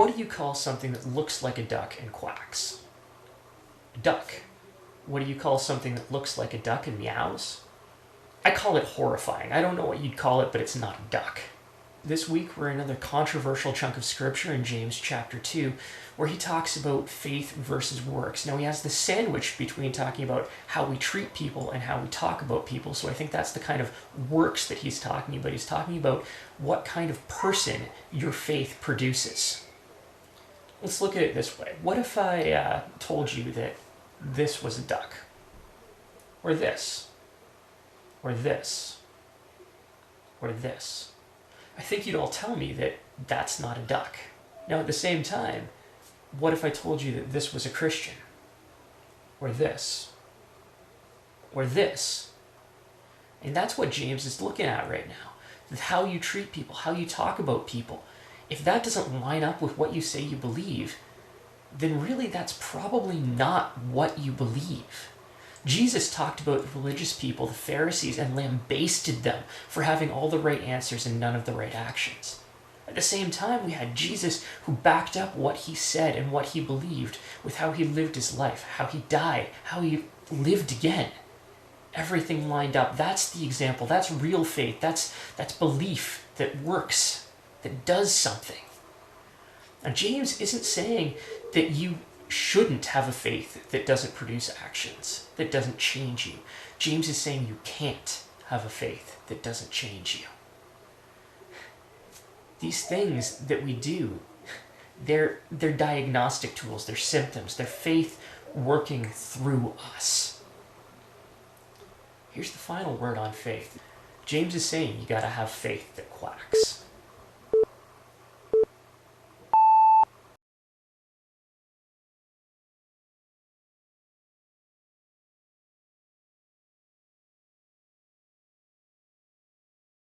What do you call something that looks like a duck and quacks? A duck. What do you call something that looks like a duck and meows? I call it horrifying. I don't know what you'd call it, but it's not a duck. This week we're in another controversial chunk of scripture in James chapter 2, where he talks about faith versus works. Now he has the sandwich between talking about how we treat people and how we talk about people, so I think that's the kind of works that he's talking about. He's talking about what kind of person your faith produces. Let's look at it this way. What if I told you that this was a duck? Or this? Or this? Or this? I think you'd all tell me that that's not a duck. Now at the same time, what if I told you that this was a Christian? Or this? Or this? And that's what James is looking at right now. How you treat people, how you talk about people. If that doesn't line up with what you say you believe, then really that's probably not what you believe. Jesus talked about the religious people, the Pharisees, and lambasted them for having all the right answers and none of the right actions. At the same time, we had Jesus who backed up what he said and what he believed with how he lived his life, how he died, how he lived again. Everything lined up. That's the example. That's real faith. That's belief that works, that does something. Now, James isn't saying that you shouldn't have a faith that doesn't produce actions, that doesn't change you. James is saying you can't have a faith that doesn't change you. These things that we do, they're diagnostic tools, they're symptoms, they're faith working through us. Here's the final word on faith. James is saying you gotta have faith that quacks.